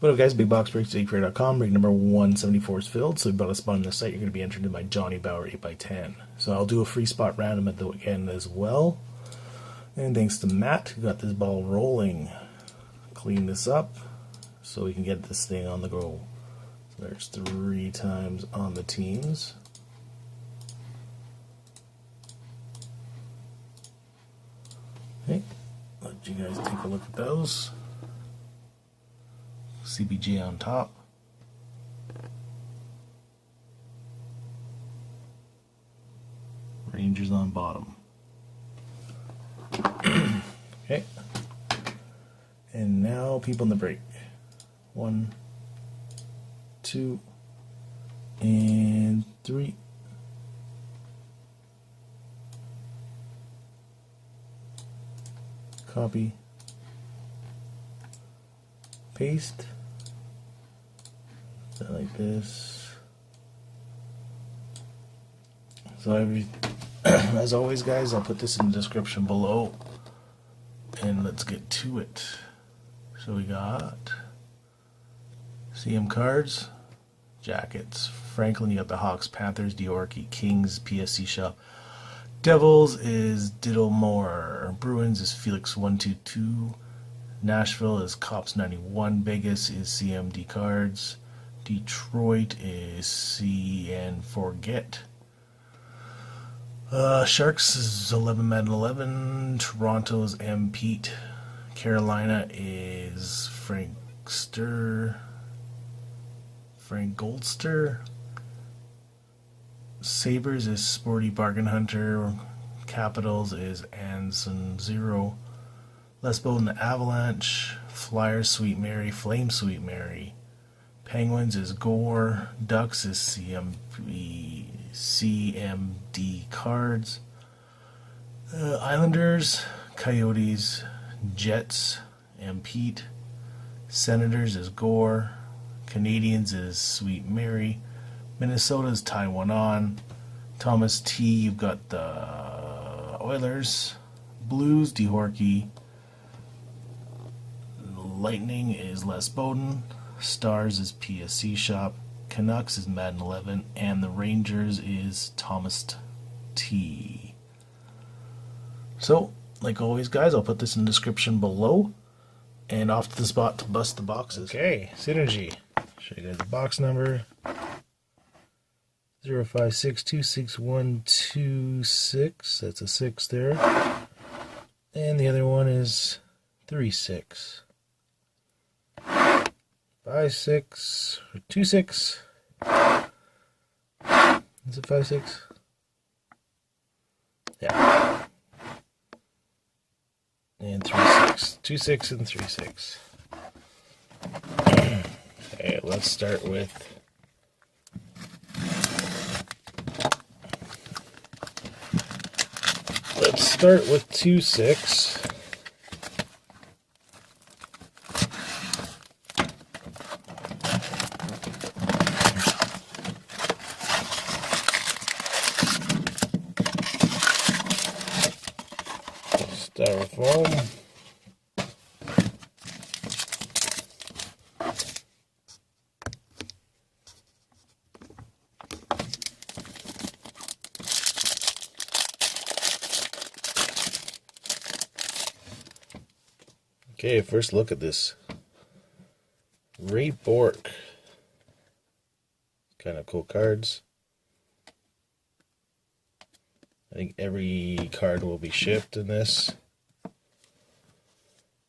What up, guys? Big Box Breaks, DavePrayer.com. Break number 174 is filled, so if you bought a spot on the site, you're going to be entered in my Johnny Bauer 8x10. So I'll do a free spot random at the end as well. And thanks to Matt, who got this ball rolling. Clean this up so we can get this thing on the go. So there's 3 times on the teams. Okay, let you guys take a look at those. CBG on top. Rangers on bottom. Okay. And now people in the break. 1, 2, and 3. Copy. Paste. Like this. So as always, guys, I'll put this in the description below, and let's get to it. So we got CM cards, Jackets, Franklin. You got the Hawks, Panthers, Diorki, Kings, PSC Shop. Devils is Diddle Moore. Bruins is Felix 122. Nashville is Cops 91. Vegas is CMD cards. Detroit is See and Forget. Sharks is 11 Madden 11. Toronto's M Pete. Carolina is Frank Goldster. Sabres is Sporty Bargain Hunter. Capitals is Anson 0. Les Bowden Avalanche. Flyers Sweet Mary. Flame Sweet Mary. Penguins is Gore. Ducks is CMD cards. Islanders, Coyotes, Jets, and Pete. Senators is Gore. Canadians is Sweet Mary. Minnesota's Taiwan on. Thomas T. You've got the Oilers. Blues, Dehorky. Lightning is Les Bowden. Stars is PSC Shop. Canucks is Madden 11. And the Rangers is Thomas T. So, like always, guys, I'll put this in the description below. And off to the spot to bust the boxes. Okay, Synergy. Show you guys the box number. 056266126. That's a 6 there. And the other one is 36. 5-6 or 2-6. Is it 5-6? Yeah. And 3-6. 2-6 and 3-6. Okay, let's start with let's start with 2-6. Styrofoam. Okay, first look at this. Ray Bork. Kind of cool cards. I think every card will be shipped in this.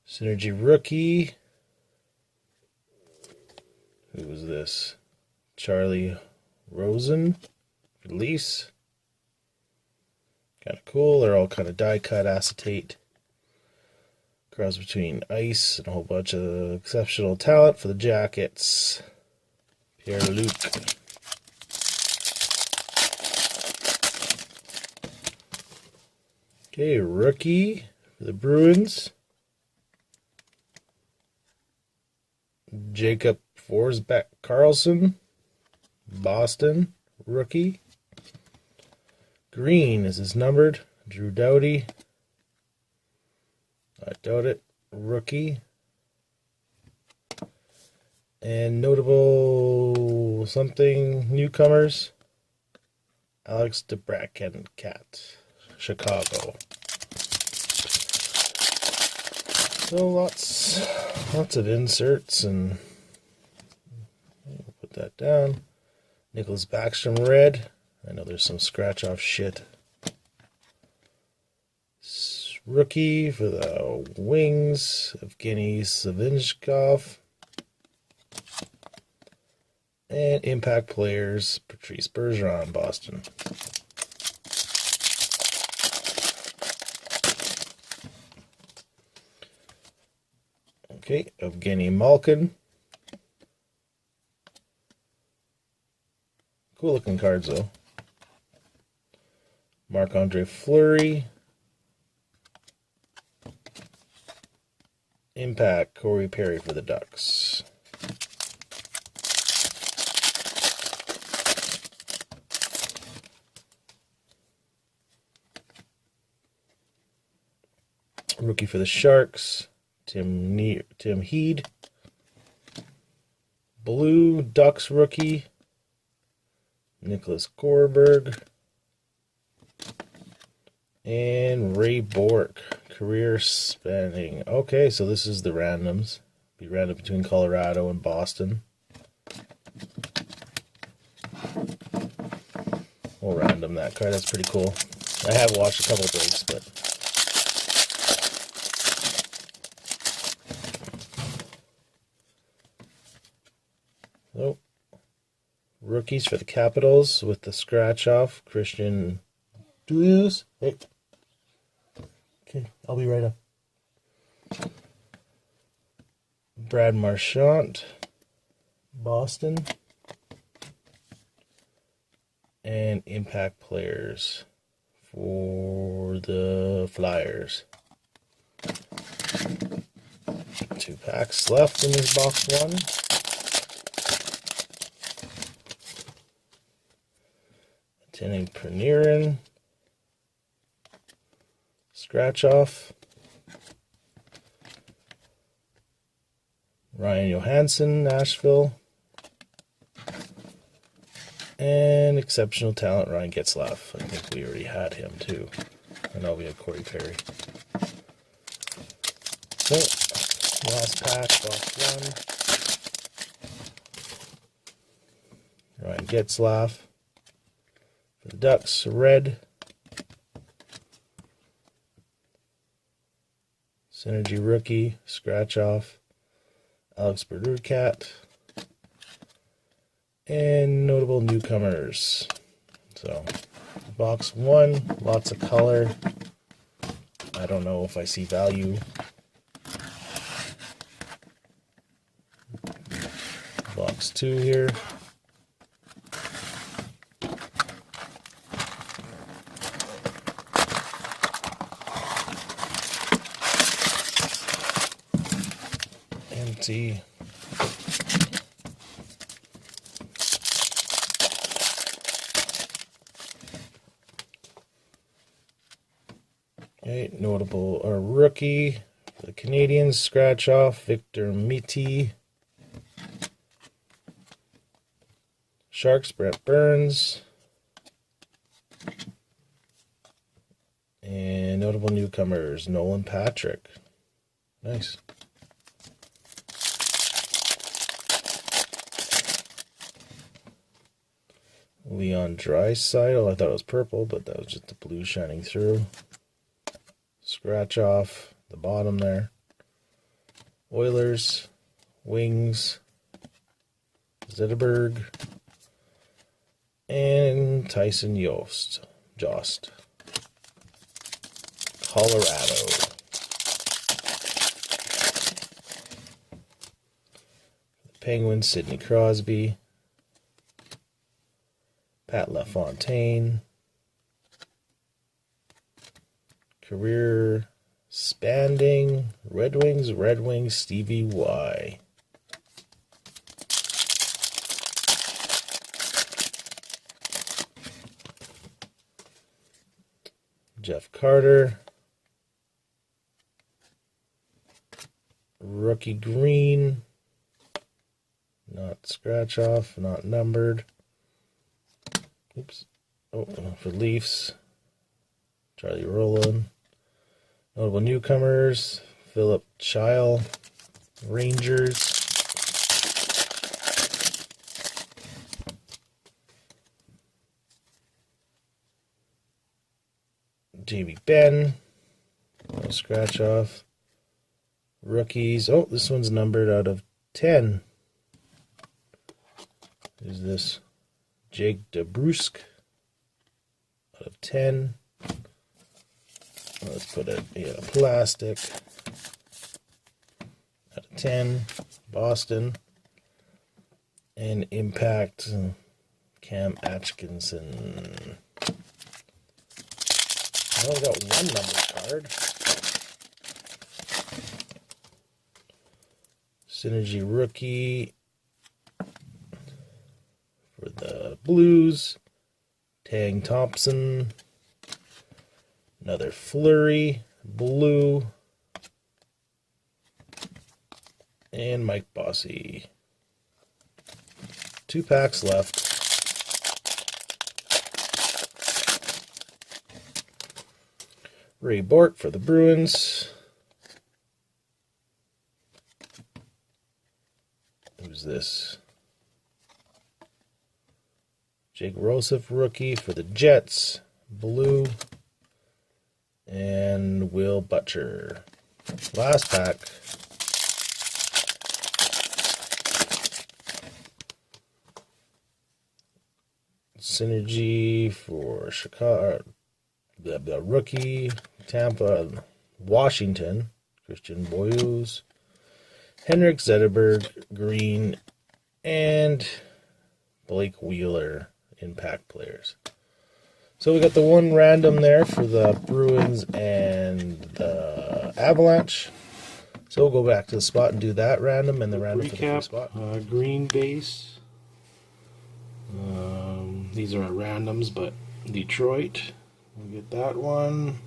Synergy Rookie. Who was this? Charlie Rosen. Release. Kind of cool. They're all kind of die cut acetate. Cross between ice and a whole bunch of exceptional talent for the Jackets. Pierre-Luc. Okay, rookie for the Bruins. Jacob Forsberg Carlson. Boston, rookie. Green is his numbered. Drew Doughty. I doubt it. Rookie. And notable something newcomers. Alex DeBrincat, Chicago. So lots of inserts, and put that down. Nicholas Backstrom red. I know there's some scratch off shit. Rookie for the Wings, Evgeny Savinchkov. And impact players, Patrice Bergeron, Boston. Okay, Evgeny Malkin. Cool looking cards though. Marc-Andre Fleury. Impact, Corey Perry for the Ducks. Rookie for the Sharks, Tim Heed. Blue Ducks rookie, Nicholas Gorberg. And Ray Bork, career spanning. Okay, so this is the randoms. Be random between Colorado and Boston. We'll random that card. That's pretty cool. I have watched a couple breaks, but oh, rookies for the Capitals with the scratch off. Christian Duyus. Hey. Okay, I'll be right up. Brad Marchand, Boston. And impact players for the Flyers. 2 packs left in this box one. Tinning Panarin. Scratch off. Ryan Johansson, Nashville. And exceptional talent, Ryan Getzlaf. I think we already had him too. I know we had Corey Perry. So, last pack, box 1. Ryan Getzlaf. For the Ducks, red. Synergy rookie, scratch off. Alex Bergercat. And notable newcomers. So, box 1, lots of color. I don't know if I see value. Box 2 here. Empty. Okay, notable or rookie for the Canadians, scratch off Victor Métis. Sharks, Brent Burns. And notable newcomers, Nolan Patrick. Nice. Leon Draisaitl. I thought it was purple, but that was just the blue shining through. Scratch off the bottom there. Oilers, Wings, Zetterberg, and Tyson Jost. Colorado. Penguins, Sidney Crosby. Pat LaFontaine. Career spanning. Red Wings, Stevie Y. Jeff Carter. Rookie green. scratch off, not numbered. Oops. Oh, for Leafs, Charlie Rowland. Notable newcomers, Philip Chile, Rangers. Jamie Benn, scratch off. Rookies. Oh, this one's numbered out of 10. Who's this? Jake DeBrusk out of 10. Let's put it in plastic. Out of 10. Boston. And Impact. Cam Atkinson. I only got one number card. Synergy rookie for the Blues. Tang Thompson. Another Fleury, blue. And Mike Bossy. 2 packs left. Ray Bourque for the Bruins. Who's this? Jake Rosef, rookie for the Jets. Blue. And Will Butcher. Last pack. Synergy for Chicago. The rookie. Tampa. Washington. Christian Boyos. Henrik Zetterberg. Green. And Blake Wheeler. Impact players. So we got the one random there for the Bruins and the Avalanche. So we'll go back to the spot and do that random and the random for the free spot. Green base. These are randoms, but Detroit. We'll get that one.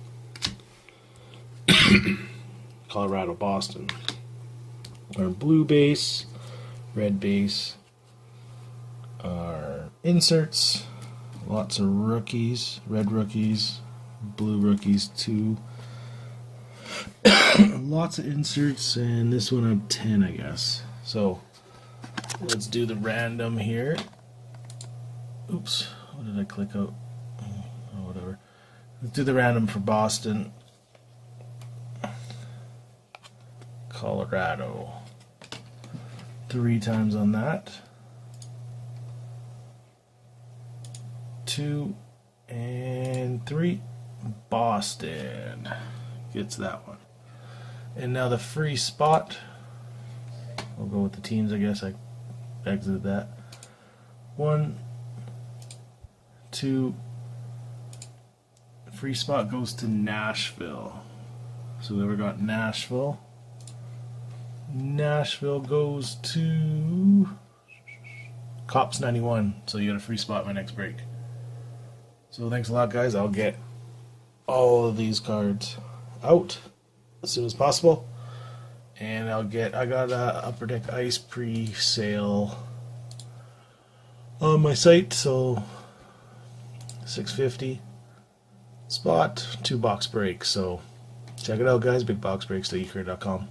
Colorado, Boston. Our blue base, red base. Our inserts. Lots of rookies, red rookies, blue rookies too. Lots of inserts, and this one of 10, I guess. So let's do the random here. Oops, what did I click out? Oh, whatever. Let's do the random for Boston. Colorado. 3 times on that. 2 and 3. Boston gets that one. And now the free spot. We'll go with the teams, I guess. I exited that. 1, 2. Free spot goes to Nashville. So we ever got Nashville. Nashville goes to Cops 91. So you got a free spot my next break. So thanks a lot, guys. I'll get all of these cards out as soon as possible. And I got Upper Deck Ice pre-sale on my site, so $6.50 spot, 2 box breaks. So check it out, guys. BigBoxBreaks.ecreator.com.